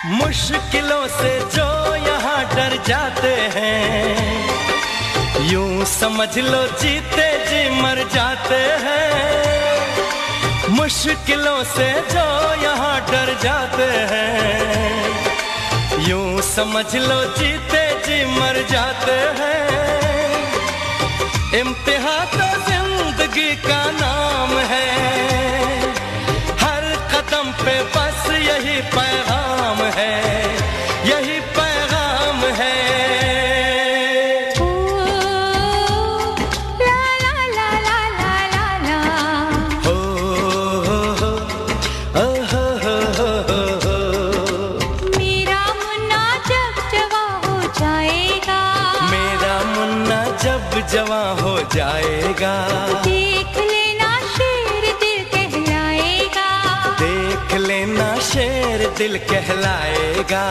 मुश्किलों से जो यहाँ डर जाते हैं, यूं समझ लो जीते जी मर जाते हैं। मुश्किलों से जो यहाँ डर जाते हैं, यूं समझ लो जीते जी मर जाते हैं। इम्तिहान तो जिंदगी का नाम है, हर कदम पे बस यही पैगाम है, यही पैगाम है। ला ला ला ला ला ला ला। हो मेरा मुन्ना जब जवां हो जाएगा, मेरा मुन्ना जब जवां हो जाएगा, देख लेना शेर दिल कहलाएगा, देख लेना शेर दिल कहलाएगा।